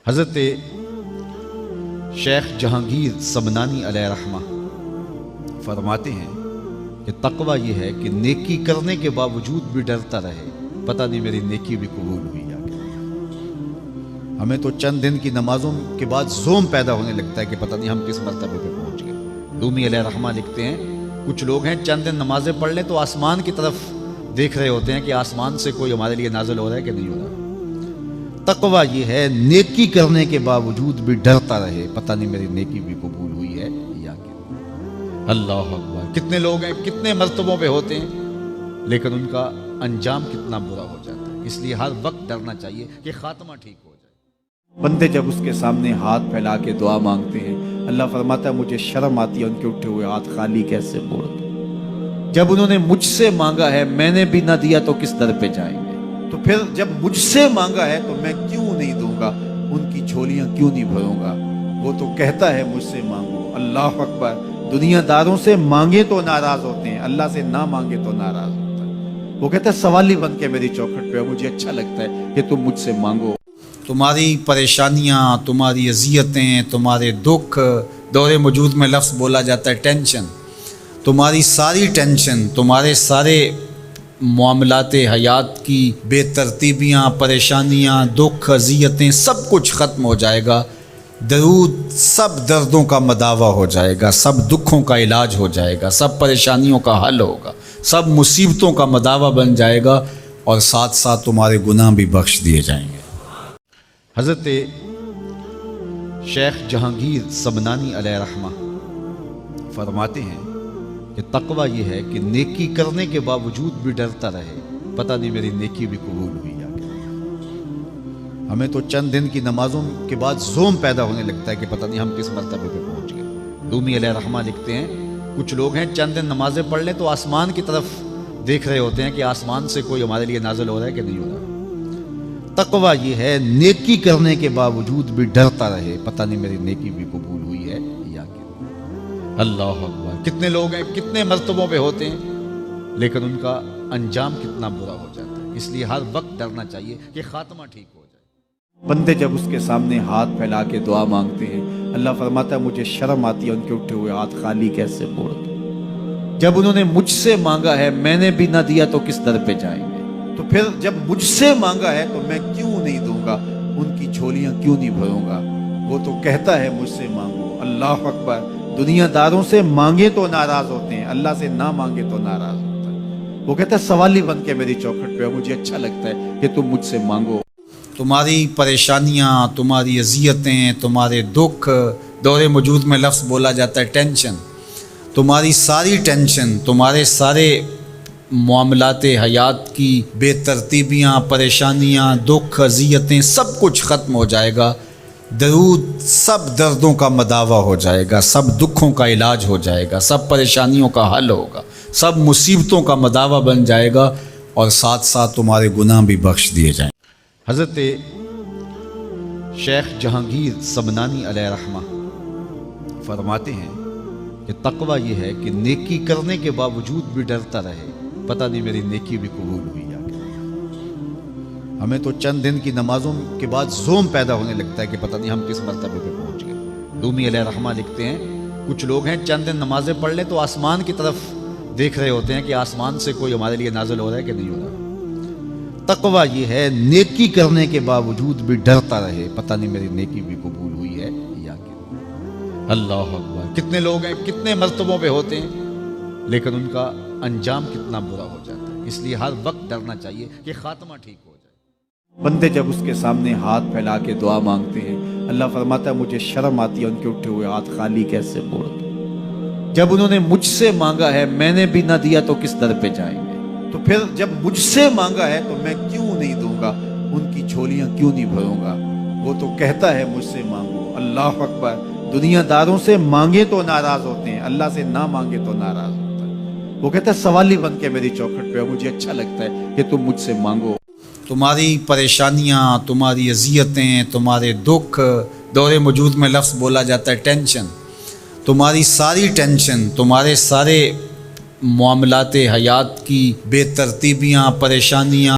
حضرت شیخ جہانگیر سمنانی علیہ رحمہ فرماتے ہیں کہ تقوی یہ ہے کہ نیکی کرنے کے باوجود بھی ڈرتا رہے، پتہ نہیں میری نیکی بھی قبول ہوئی یا کہ ہمیں تو چند دن کی نمازوں کے بعد زوم پیدا ہونے لگتا ہے کہ پتہ نہیں ہم کس مرتبے پہ پہنچ گئے۔ رومی علیہ رحمہ لکھتے ہیں کچھ لوگ ہیں چند دن نمازیں پڑھ لیں تو آسمان کی طرف دیکھ رہے ہوتے ہیں کہ آسمان سے کوئی ہمارے لیے نازل ہو رہا ہے کہ نہیں ہو رہا۔ تقوی یہ ہے نیکی کرنے کے باوجود بھی ڈرتا رہے، پتہ نہیں میری نیکی بھی قبول ہوئی ہے یا کہ اللہ اکبر۔ کتنے لوگ ہیں کتنے مرتبوں پہ ہوتے ہیں لیکن ان کا انجام کتنا برا ہو جاتا ہے، اس لیے ہر وقت ڈرنا چاہیے کہ خاتمہ ٹھیک ہو جائے۔ بندے جب اس کے سامنے ہاتھ پھیلا کے دعا مانگتے ہیں، اللہ فرماتا ہے مجھے شرم آتی ہے ان کے اٹھے ہوئے ہاتھ خالی کیسے موڑ دوں۔ جب انہوں نے مجھ سے مانگا ہے میں نے بھی نہ دیا تو کس در پہ جائیں گے، تو پھر جب مجھ سے مانگا ہے تو میں کیوں نہیں دوں گا، ان کی جھولیاں کیوں نہیں بھروں گا۔ وہ تو کہتا ہے مجھ سے مانگو، اللہ اکبر۔ دنیا داروں سے مانگے تو ناراض ہوتے ہیں، اللہ سے نہ مانگے تو ناراض ہوتا ہے۔ وہ کہتا ہے سوالی بن کے میری چوکھٹ پہ، مجھے اچھا لگتا ہے کہ تم مجھ سے مانگو۔ تمہاری پریشانیاں، تمہاری اذیتیں، تمہارے دکھ، دور موجود میں لفظ بولا جاتا ہے ٹینشن، تمہاری ساری ٹینشن، تمہارے سارے معاملات حیات کی بے ترتیبیاں، پریشانیاں، دکھ، اذیتیں، سب کچھ ختم ہو جائے گا۔ درود سب دردوں کا مداوع ہو جائے گا، سب دکھوں کا علاج ہو جائے گا، سب پریشانیوں کا حل ہوگا، سب مصیبتوں کا مداوع بن جائے گا، اور ساتھ ساتھ تمہارے گناہ بھی بخش دیے جائیں گے۔ حضرت شیخ جہانگیر سمنانی علیہ رحمہ فرماتے ہیں کہ تقوی یہ ہے کہ نیکی کرنے کے باوجود بھی ڈرتا رہے، پتہ نہیں میری نیکی بھی قبول ہوئی یا کہ ہمیں تو چند دن کی نمازوں کے بعد زوم پیدا ہونے لگتا ہے کہ پتہ نہیں ہم کس مرتبے پہ پہنچ گئے۔ رومی علیہ رحمہ لکھتے ہیں کچھ لوگ ہیں چند دن نمازیں پڑھ لیں تو آسمان کی طرف دیکھ رہے ہوتے ہیں کہ آسمان سے کوئی ہمارے لیے نازل ہو رہا ہے کہ نہیں ہو رہا۔ تقوی یہ ہے نیکی کرنے کے باوجود بھی ڈرتا رہے، پتہ نہیں میری نیکی بھی قبول ہوئی ہے یا کہ اللہ اکبر۔ کتنے لوگ ہیں کتنے مرتبوں پہ ہوتے ہیں لیکن ان کا انجام کتنا برا ہو جاتا ہے، اس لیے ہر وقت ڈرنا چاہیے کہ خاتمہ ٹھیک ہو جائے۔ بندے جب اس کے سامنے ہاتھ پھیلا کے دعا مانگتے ہیں، اللہ فرماتا ہے مجھے شرم آتی ہے ان کے اٹھے ہوئے ہاتھ خالی کیسے موڑ دوں۔ جب انہوں نے مجھ سے مانگا ہے میں نے بھی نہ دیا تو کس در پہ جائیں گے، تو پھر جب مجھ سے مانگا ہے تو میں کیوں نہیں دوں گا، ان کی جھولیاں کیوں نہیں بھروں گا۔ وہ تو کہتا ہے مجھ سے مانگو، اللہ اکبر۔ دنیا داروں سے مانگے تو ناراض ہوتے ہیں، اللہ سے نہ مانگے تو ناراض ہوتا ہے۔ وہ کہتا ہے سوالی بن کے میری چوکھٹ پہ، مجھے اچھا لگتا ہے کہ تم مجھ سے مانگو۔ تمہاری پریشانیاں، تمہاری اذیتیں، تمہارے دکھ، دور موجود میں لفظ بولا جاتا ہے ٹینشن، تمہاری ساری ٹینشن، تمہارے سارے معاملات حیات کی بے ترتیبیاں، پریشانیاں، دکھ، اذیتیں، سب کچھ ختم ہو جائے گا۔ درود سب دردوں کا مداوع ہو جائے گا، سب دکھوں کا علاج ہو جائے گا، سب پریشانیوں کا حل ہوگا، سب مصیبتوں کا مداوع بن جائے گا، اور ساتھ ساتھ تمہارے گناہ بھی بخش دیے جائیں گے۔ حضرت شیخ جہانگیر سمنانی علیہ رحمہ فرماتے ہیں کہ تقوی یہ ہے کہ نیکی کرنے کے باوجود بھی ڈرتا رہے، پتہ نہیں میری نیکی بھی قبول ہوئی یا کہ ہمیں تو چند دن کی نمازوں کے بعد زوم پیدا ہونے لگتا ہے کہ پتہ نہیں ہم کس مرتبے پہ پہنچ گئے۔ رومی علیہ رحمہ لکھتے ہیں کچھ لوگ ہیں چند دن نمازیں پڑھ لیں تو آسمان کی طرف دیکھ رہے ہوتے ہیں کہ آسمان سے کوئی ہمارے لیے نازل ہو رہا ہے کہ نہیں ہو رہا۔ تقوی یہ ہے نیکی کرنے کے باوجود بھی ڈرتا رہے، پتہ نہیں میری نیکی بھی قبول ہوئی ہے یا کہ اللہ اکبر۔ کتنے لوگ ہیں کتنے مرتبوں پہ ہوتے ہیں لیکن ان کا انجام کتنا برا ہو جاتا ہے، اس لیے ہر وقت ڈرنا چاہیے کہ خاتمہ ٹھیک ہو جائے۔ بندے جب اس کے سامنے ہاتھ پھیلا کے دعا مانگتے ہیں، اللہ فرماتا ہے مجھے شرم آتی ہے ان کے اٹھے ہوئے ہاتھ خالی کیسے موڑ دوں۔ جب انہوں نے مجھ سے مانگا ہے میں نے بھی نہ دیا تو کس در پہ جائیں گے، تو پھر جب مجھ سے مانگا ہے تو میں کیوں نہیں دوں گا، ان کی جھولیاں کیوں نہیں بھروں گا۔ وہ تو کہتا ہے مجھ سے مانگو، اللہ اکبر۔ دنیا داروں سے مانگے تو ناراض ہوتے ہیں، اللہ سے نہ مانگے تو ناراض ہوتا ہے۔ وہ کہتا ہے سوالی بن کے میری چوکھٹ پہ، مجھے اچھا لگتا ہے کہ تم مجھ سے مانگو۔ تمہاری پریشانیاں، تمہاری اذیتیں، تمہارے دکھ، دور موجود میں لفظ بولا جاتا ہے ٹینشن، تمہاری ساری ٹینشن، تمہارے سارے معاملات حیات کی بے ترتیبیاں، پریشانیاں،